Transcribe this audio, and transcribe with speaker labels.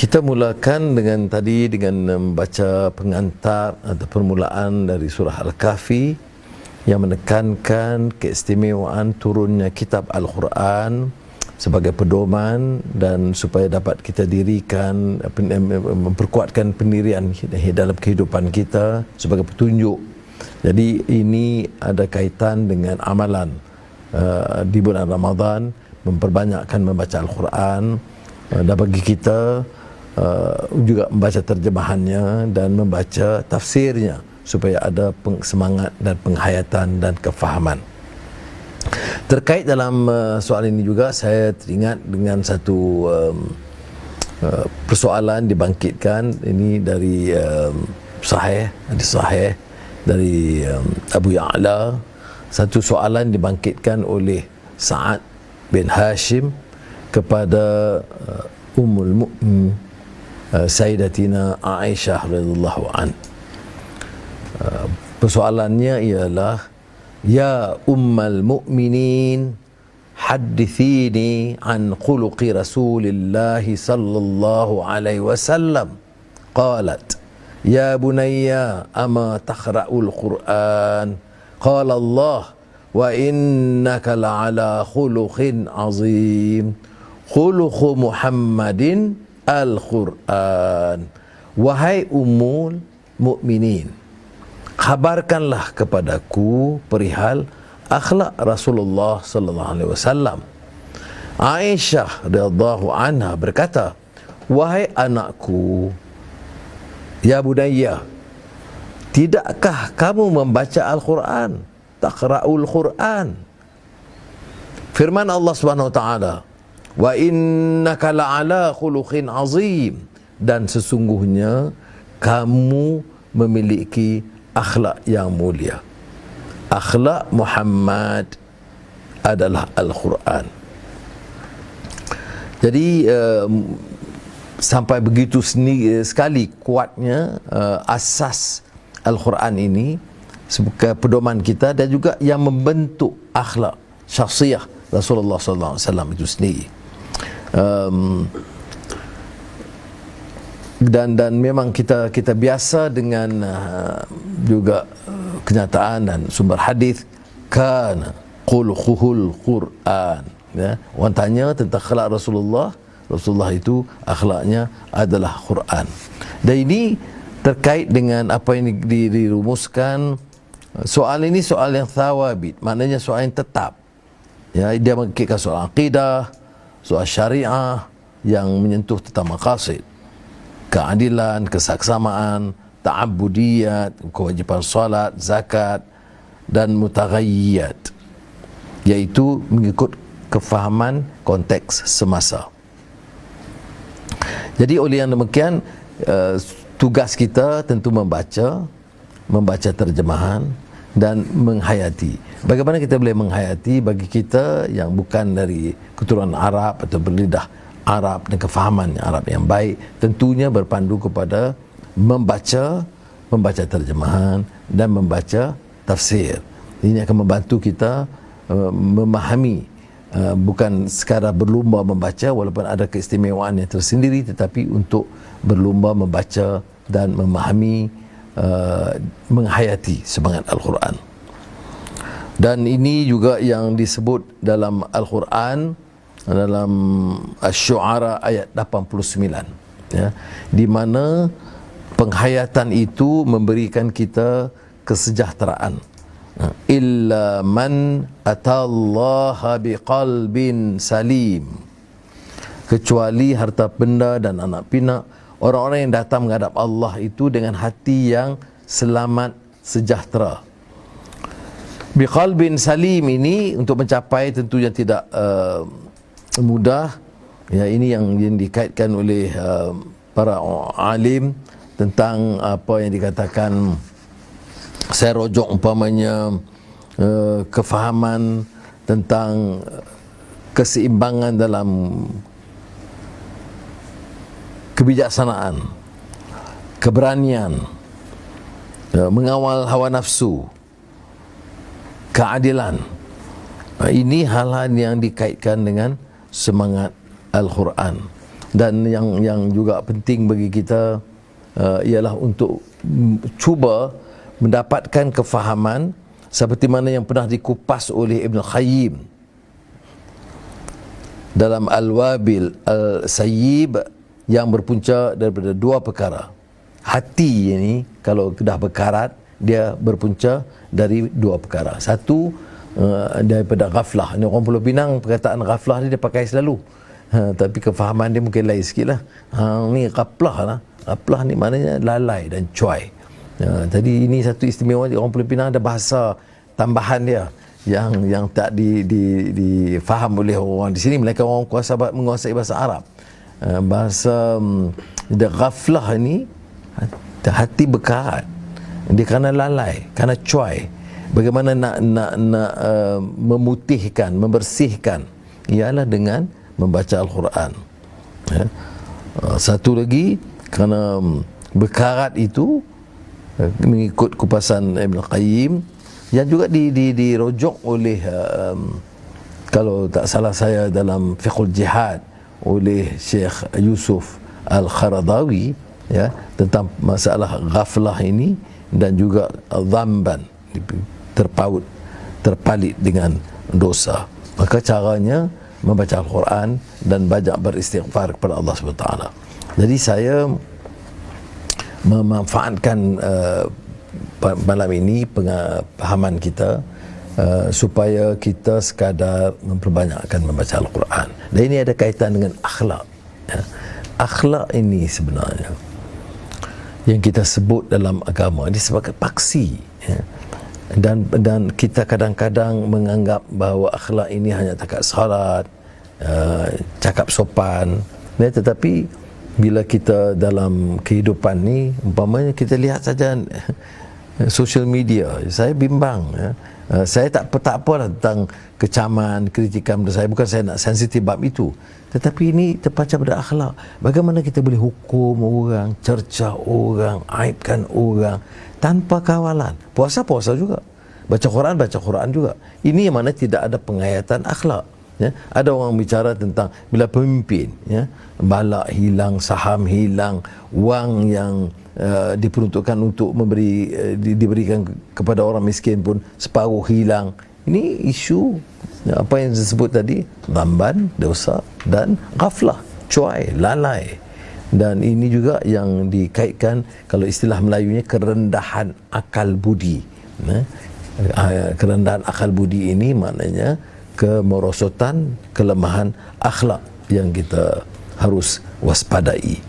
Speaker 1: Kita mulakan dengan membaca pengantar atau permulaan dari surah Al-Kahfi yang menekankan keistimewaan turunnya kitab Al-Quran sebagai pedoman dan supaya dapat kita dirikan, memperkuatkan pendirian dalam kehidupan kita sebagai petunjuk. Jadi ini ada kaitan dengan amalan di bulan Ramadan, memperbanyakkan membaca Al-Quran dan bagi kita juga membaca terjemahannya dan membaca tafsirnya supaya ada semangat dan penghayatan dan kefahaman. Terkait dalam soal ini juga saya teringat dengan satu persoalan dibangkitkan ini dari hadis sahih dari Abu Ya'la. Satu soalan dibangkitkan oleh Sa'ad bin Hashim kepada Ummul Mu'min Sayyidatina Aisyah radhiyallahu an. Persoalannya ialah, ya Ummul Mu'minin, haddithini an khuluqi Rasulillah sallallahu alaihi wasallam. Qalat, ya bunayya ama taqra'ul Qur'an? Qala Allah, wa innaka la'ala khuluqin azim. Khuluqu Muhammadin Al-Quran. Wahai Ummul Mukminin, khabarkanlah kepadaku perihal akhlak Rasulullah sallallahu alaihi wasallam. Aisyah radhiyallahu anha berkata, wahai anakku, ya budaya, tidakkah kamu membaca Al-Quran? Taqra'ul Quran. Firman Allah Subhanahu wa taala, wa innaka la'ala khuluqin azim, dan sesungguhnya kamu memiliki akhlak yang mulia. Akhlak Muhammad adalah Al-Quran. Jadi sampai begitu sekali kuatnya asas Al-Quran ini sebagai pedoman kita dan juga yang membentuk akhlak syakhsiyah Rasulullah sallallahu alaihi wasallam itu sendiri. Dan memang kita biasa dengan juga kenyataan dan sumber hadis, kana khuluquhul Quran, ya. Orang tanya tentang akhlak Rasulullah itu akhlaknya adalah Quran. Dan ini terkait dengan apa yang dirumuskan. Soal ini soal yang thawabit, maknanya soal yang tetap, ya. Dia mengikutkan soal akidah, soal syariah yang menyentuh tentang maqasid, keadilan, kesaksamaan, ta'abbudiyat, kewajiban salat, zakat dan mutaghayyiyat, yaitu mengikut kefahaman konteks semasa. Jadi oleh yang demikian, tugas kita tentu membaca terjemahan dan menghayati. Bagaimana kita boleh menghayati bagi kita yang bukan dari keturunan Arab atau berlidah Arab dan kefahaman Arab yang baik, tentunya berpandu kepada membaca terjemahan dan membaca tafsir. Ini akan membantu kita memahami, bukan sekadar berlumba membaca walaupun ada keistimewaan yang tersendiri, tetapi untuk berlumba membaca dan memahami, menghayati semangat Al-Quran. Dan ini juga yang disebut dalam Al-Quran dalam Asy-Syu'ara ayat 89, ya, di mana penghayatan itu memberikan kita kesejahteraan. Illa man atallaha biqalbin salim, kecuali harta benda dan anak pinak, orang-orang yang datang menghadap Allah itu dengan hati yang selamat sejahtera. Biqalbin salim ini untuk mencapai tentunya tidak mudah, ya. Ini yang dikaitkan oleh para alim tentang apa yang dikatakan, saya rojok umpamanya kefahaman tentang keseimbangan dalam kebijaksanaan, keberanian, mengawal hawa nafsu, keadilan. Ini hal-hal yang dikaitkan dengan semangat Al-Quran. Dan yang juga penting bagi kita ialah untuk cuba mendapatkan kefahaman seperti mana yang pernah dikupas oleh Ibn Qayyim dalam Al-Wabil Al-Sayyib, yang berpunca daripada dua perkara. Hati ini kalau dah berkarat, dia berpunca dari dua perkara. Satu, daripada ghaflah. Ni orang Pulau Pinang, perkataan ghaflah ni dia pakai selalu, tapi kefahaman dia mungkin lain sikit lah. Ni ghaflah lah. Ghaflah ni maknanya lalai dan cuai. Jadi ini satu istimewa orang Pulau Pinang, ada bahasa tambahan dia yang tak difaham oleh orang di sini, melainkan orang menguasai bahasa Arab. Bahasa ghaflah ni, hati berkarat, dia kerana lalai, kerana cuai. Bagaimana nak memutihkan, membersihkan, ialah dengan membaca Al-Quran. Satu lagi, kerana berkarat itu, mengikut kupasan Ibn Qayyim, yang juga dirujuk oleh kalau tak salah saya dalam Fiqhul Jihad oleh Syekh Yusuf Al-Qaradawi, ya, tentang masalah ghaflah ini, dan juga dhamban, terpalit dengan dosa. Maka caranya membaca Al-Quran dan banyak beristighfar kepada Allah SWT. Jadi saya memanfaatkan malam ini pemahaman kita supaya kita sekadar memperbanyakkan membaca Al-Quran. Dan ini ada kaitan dengan akhlak, ya. Akhlak ini sebenarnya yang kita sebut dalam agama ini sebagai paksi, ya. Dan kita kadang-kadang menganggap bahawa akhlak ini hanya takat salat, cakap sopan, ya. Tetapi bila kita dalam kehidupan ni, umpamanya kita lihat saja social media, saya bimbang, ya. Saya tak apalah tentang kecaman, kritikan saya, bukan saya nak sensitif bab itu, tetapi ini terpancar pada akhlak. Bagaimana kita boleh hukum orang, cercah orang, aibkan orang tanpa kawalan. Puasa juga, baca Quran juga. Ini yang mana tidak ada penghayatan akhlak, ya. Ada orang bicara tentang bila pemimpin, ya, balak hilang, saham hilang, wang yang diperuntukkan untuk diberikan kepada orang miskin pun separuh hilang. Ini isu apa yang disebut tadi, dhamban, dosa, dan ghaflah, cuai, lalai. Dan ini juga yang dikaitkan, kalau istilah Melayunya, kerendahan akal budi. Kerendahan akal budi ini maknanya kemerosotan, kelemahan akhlak yang kita harus waspadai.